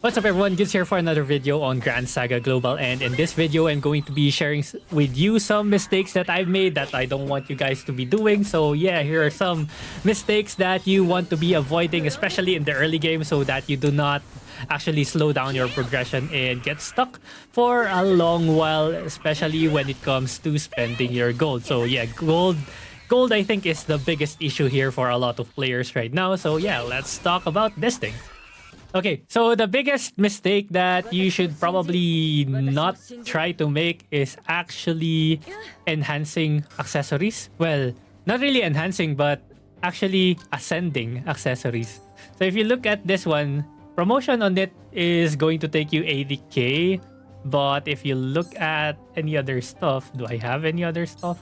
What's up everyone, Gids here for another video on Gran Saga Global, and in this video I'm going to be sharing with you some mistakes that I've made that I don't want you guys to be doing. So yeah, here are some mistakes that you want to be avoiding, especially in the early game, so that you do not actually slow down your progression and get stuck for a long while, especially when it comes to spending your gold. So yeah, gold I think is the biggest issue here for a lot of players right now. So yeah, let's talk about this thing. Okay, so the biggest mistake that you should probably not try to make is actually enhancing accessories. Well, not really enhancing, but actually ascending accessories. So if you look at this one, promotion on it is going to take you 80k. But if you look at any other stuff, do I have any other stuff?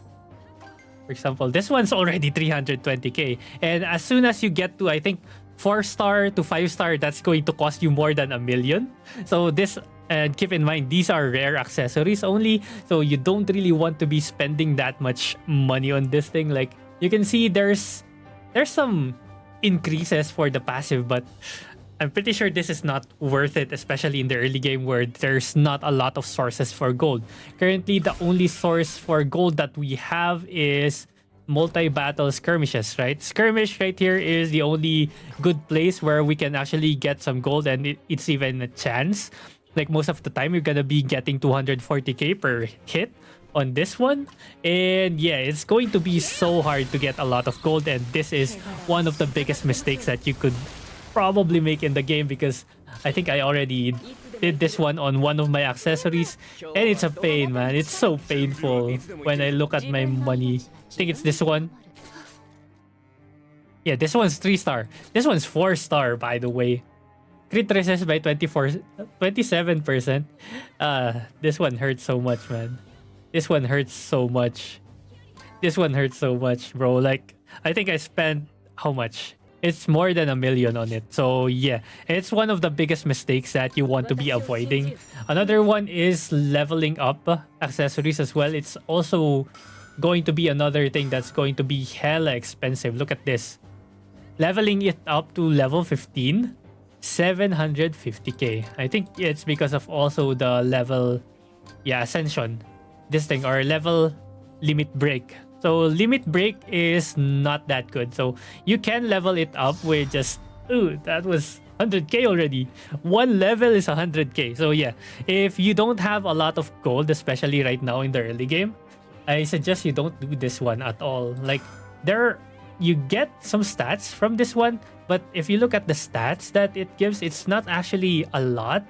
For example, this one's already 320k. And as soon as you get to, I think, 4-star to 5-star, that's going to cost you more than $1 million. So this, and keep in mind, these are rare accessories only. So you don't really want to be spending that much money on this thing. Like you can see there's some increases for the passive, but I'm pretty sure this is not worth it, especially in the early game where there's not a lot of sources for gold. Currently, the only source for gold that we have is multi-battle skirmishes, right? Skirmish right here is the only good place where we can actually get some gold, and it's even a chance. Like most of the time, you're gonna be getting 240k per hit on this one. And yeah, it's going to be so hard to get a lot of gold, and this is one of the biggest mistakes that you could probably make in the game, because I think I already did this one on one of my accessories, and it's a pain, man. It's so painful when I look at my money. I think it's this one. Yeah, this one's 3-star. This one's 4-star, by the way. Crit resist by 27%. This one hurts so much, man. This one hurts so much. This one hurts so much, bro. Like, I think I spent how much? It's more than $1 million on it. So yeah, it's one of the biggest mistakes that you want to be avoiding. Another one is leveling up accessories as well. It's also going to be another thing that's going to be hella expensive. Look at this. Leveling it up to level 15, 750k. I think it's because of also the level, yeah, Ascension. This thing, or level limit break. So limit break is not that good. So you can level it up with just, ooh, that was 100k already. One level is 100k. So yeah, if you don't have a lot of gold, especially right now in the early game, I suggest you don't do this one at all. Like you get some stats from this one, but if you look at the stats that it gives, it's not actually a lot.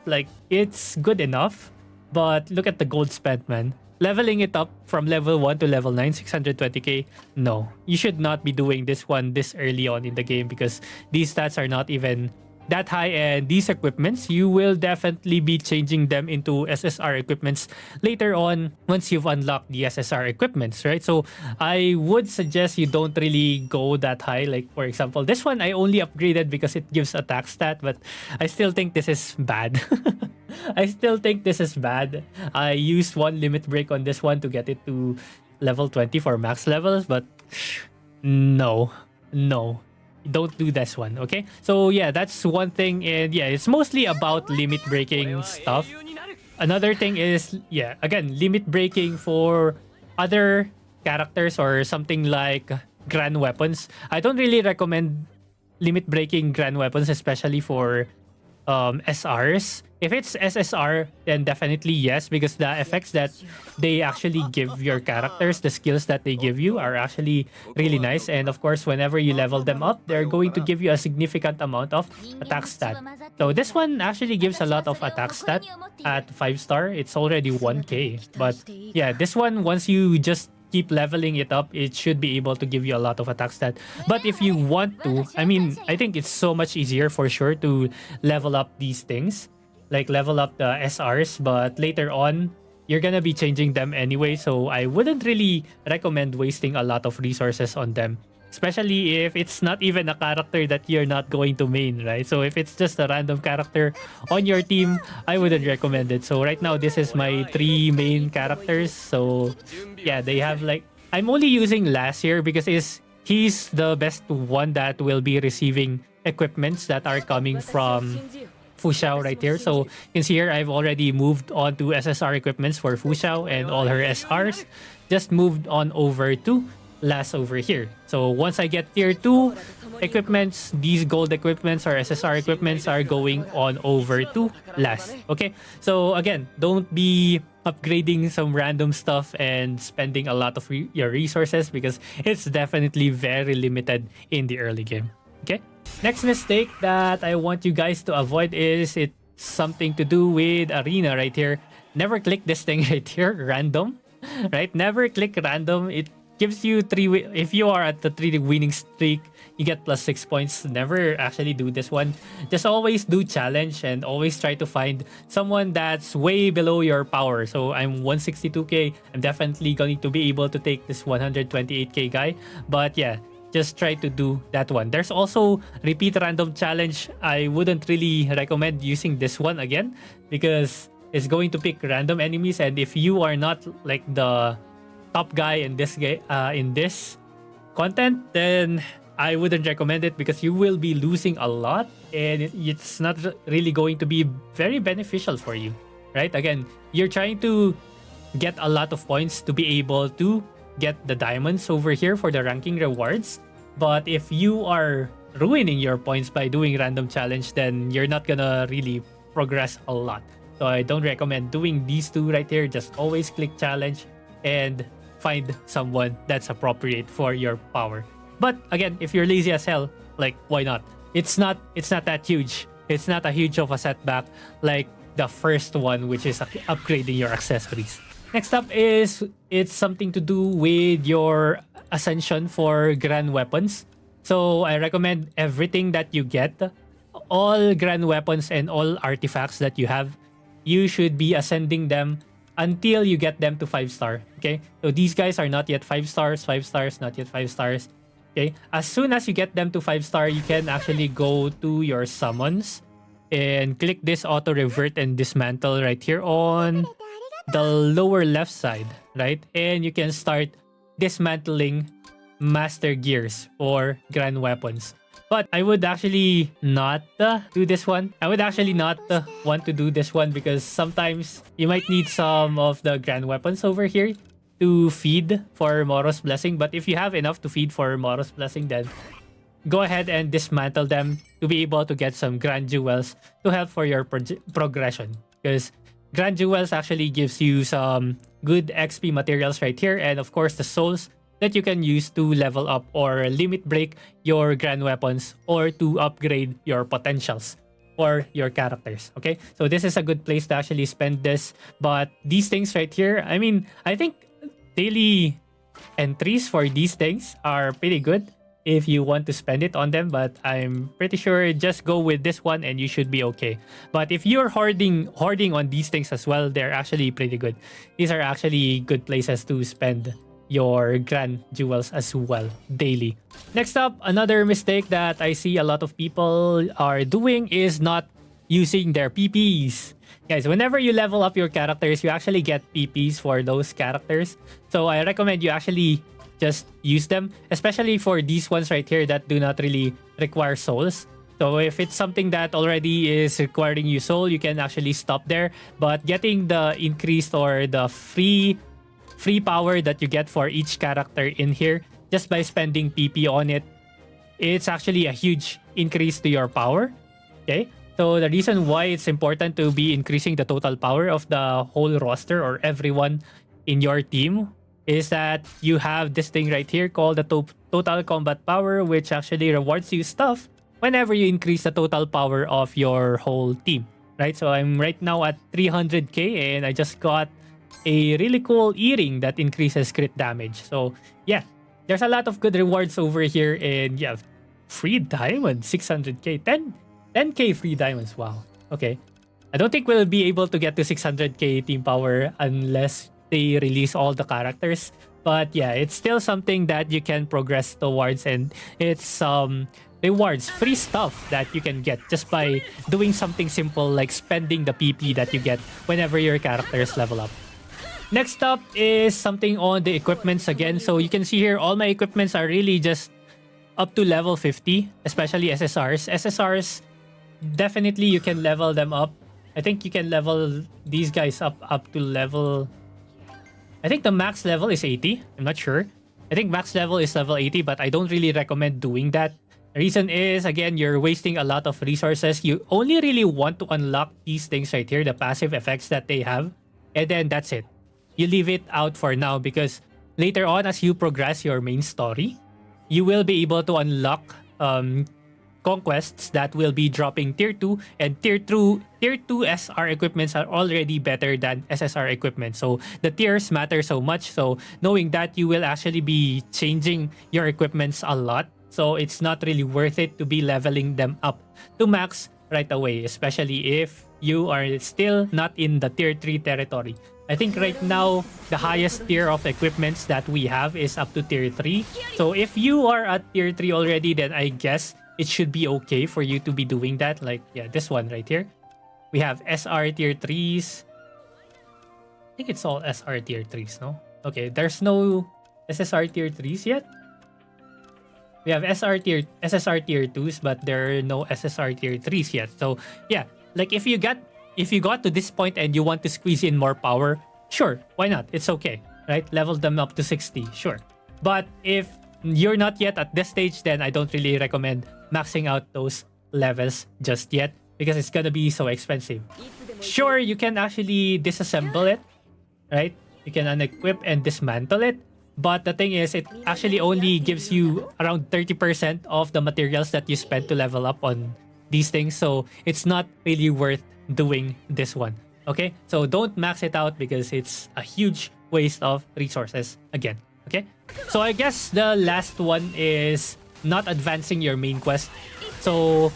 Like it's good enough, but look at the gold spent, man. Leveling it up from level 1 to level 9, 620k. No, you should not be doing this one this early on in the game, because these stats are not even that high, and these equipments, you will definitely be changing them into SSR equipments later on once you've unlocked the SSR equipments, right? So I would suggest you don't really go that high. Like for example, this one I only upgraded because it gives attack stat, but I still think this is bad. I still think this is bad. I used one limit break on this one to get it to level 20 for max levels, but no. Don't do this one, okay? So yeah, that's one thing, and yeah, it's mostly about limit breaking stuff. Another thing is, yeah, again, limit breaking for other characters or something like grand weapons. I don't really recommend limit breaking grand weapons, especially for SRs. If it's SSR, then definitely yes, because the effects that they actually give your characters, the skills that they give you, are actually really nice. And of course, whenever you level them up, they're going to give you a significant amount of attack stat. So this one actually gives a lot of attack stat at 5-star. It's already 1k. But yeah, this one, once you just keep leveling it up, it should be able to give you a lot of attack stat. But if you want to, I mean, I think it's so much easier for sure to level up these things, like level up the SRs, but later on you're gonna be changing them anyway, so I wouldn't really recommend wasting a lot of resources on them, especially if it's not even a character that you're not going to main, right? So if it's just a random character on your team, I wouldn't recommend it. So right now, this is my 3 main characters. So yeah, they have like, I'm only using last year because he's the best one that will be receiving equipments that are coming from Fu Xiao right here. So you can see here I've already moved on to SSR equipments for Fu Xiao and all her SRs. Just moved on over to Lass over here. So once I get tier 2 equipments, these gold equipments or SSR equipments are going on over to Lass. Okay, so again, don't be upgrading some random stuff and spending a lot of your resources because it's definitely very limited in the early game. Okay, next mistake that I want you guys to avoid is it's something to do with arena right here. Never click this thing right here, random, right? Never click random. It gives you if you are at the 3 winning streak, you get +6 points. Never actually do this one. Just always do challenge and always try to find someone that's way below your power. So I'm 162k. I'm definitely going to be able to take this 128k guy. But yeah, just try to do that one. There's also repeat random challenge. I wouldn't really recommend using this one again because it's going to pick random enemies, and if you are not like the top guy in this content, then I wouldn't recommend it because you will be losing a lot and it's not really going to be very beneficial for you, right? Again, you're trying to get a lot of points to be able to get the diamonds over here for the ranking rewards, but if you are ruining your points by doing random challenge, then you're not gonna really progress a lot. So I don't recommend doing these two right here. Just always click challenge and find someone that's appropriate for your power. But again, if you're lazy as hell, like, why not? It's not that huge. It's not a huge of a setback like the first one, which is upgrading your accessories. Next up is it's something to do with your Ascension for Gran weapons. So I recommend everything that you get, all Gran weapons and all artifacts that you have, you should be ascending them until you get them to 5-star. Okay, so these guys are not yet 5 stars, 5 stars, not yet 5 stars. Okay, as soon as you get them to 5-star, you can actually go to your summons and click this auto revert and dismantle right here on the lower left side, right? And you can start dismantling master gears for Gran weapons. But I would actually not do this one. I would actually not want to do this one because sometimes you might need some of the Grand weapons over here to feed for Moro's Blessing. But if you have enough to feed for Moro's Blessing, then go ahead and dismantle them to be able to get some Grand Jewels to help for your progression. Because Grand Jewels actually gives you some good XP materials right here. And of course, the souls that you can use to level up or limit break your grand weapons or to upgrade your potentials for your characters. Okay, so this is a good place to actually spend this. But these things right here, I mean, I think daily entries for these things are pretty good if you want to spend it on them, but I'm pretty sure just go with this one and you should be okay. But if you're hoarding on these things as well, they're actually pretty good. These are actually good places to spend your grand jewels as well daily. Next up, another mistake that I see a lot of people are doing is not using their PPs. Guys, whenever you level up your characters, you actually get PPs for those characters. So I recommend you actually just use them, especially for these ones right here that do not really require souls. So if it's something that already is requiring you soul, you can actually stop there. But getting the increased or the free power that you get for each character in here just by spending PP on it, it's actually a huge increase to your power. Okay, so the reason why it's important to be increasing the total power of the whole roster or everyone in your team is that you have this thing right here called the total combat power, which actually rewards you stuff whenever you increase the total power of your whole team, right? So I'm right now at 300k and I just got a really cool earring that increases crit damage. So yeah, there's a lot of good rewards over here, and yeah, free diamond, 600k, 10k free diamonds. Wow. Okay, I don't think we'll be able to get to 600k team power unless they release all the characters, but yeah, it's still something that you can progress towards, and it's rewards, free stuff that you can get just by doing something simple like spending the PP that you get whenever your characters level up. Next up is something on the equipments again. So you can see here, all my equipments are really just up to level 50, especially SSRs. SSRs definitely you can level them up. I think you can level these guys up to level. I think the max level is 80. I'm not sure. I think max level is level 80, but I don't really recommend doing that. The reason is, again, you're wasting a lot of resources. You only really want to unlock these things right here, the passive effects that they have, and then that's it. You leave it out for now because later on, as you progress your main story, you will be able to unlock conquests that will be dropping tier 2, and tier 2 SR equipments are already better than SSR equipment. So the tiers matter so much. So knowing that, you will actually be changing your equipments a lot. So it's not really worth it to be leveling them up to max right away, especially if you are still not in the tier 3 territory. I think right now, the highest tier of equipments that we have is up to tier 3. So if you are at tier 3 already, then I guess it should be okay for you to be doing that. Like, yeah, this one right here. We have SR tier 3s. I think it's all SR tier 3s, no? Okay, there's no SSR tier 3s yet. We have SSR tier 2s, but there are no SSR tier 3s yet. So, yeah, like if you got to this point and you want to squeeze in more power, sure, why not? It's okay, right? Level them up to 60, sure. But if you're not yet at this stage, then I don't really recommend maxing out those levels just yet because it's gonna be so expensive. Sure, you can actually disassemble it, right? You can unequip and dismantle it. But the thing is, it actually only gives you around 30% of the materials that you spend to level up on these things. So it's not really worth doing this one. Okay? So don't max it out because it's a huge waste of resources again. Okay? So I guess the last one is not advancing your main quest. So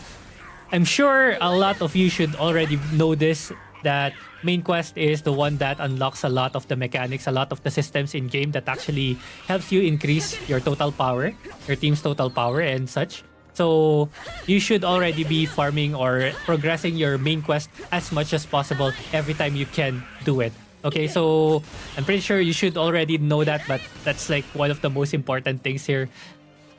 I'm sure a lot of you should already know this, that main quest is the one that unlocks a lot of the mechanics, a lot of the systems in game that actually helps you increase your total power, your team's total power and such. So you should already be farming or progressing your main quest as much as possible every time you can do it. Okay, so I'm pretty sure you should already know that, but that's like one of the most important things here.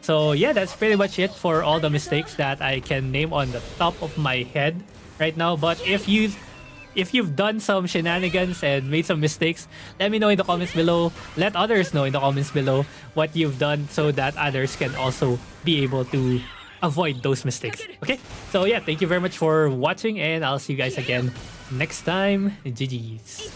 So yeah, that's pretty much it for all the mistakes that I can name on the top of my head right now. But if you've done some shenanigans and made some mistakes, let me know in the comments below. Let others know in the comments below what you've done so that others can also be able to avoid those mistakes. Okay? So yeah, thank you very much for watching and I'll see you guys again next time. GG's.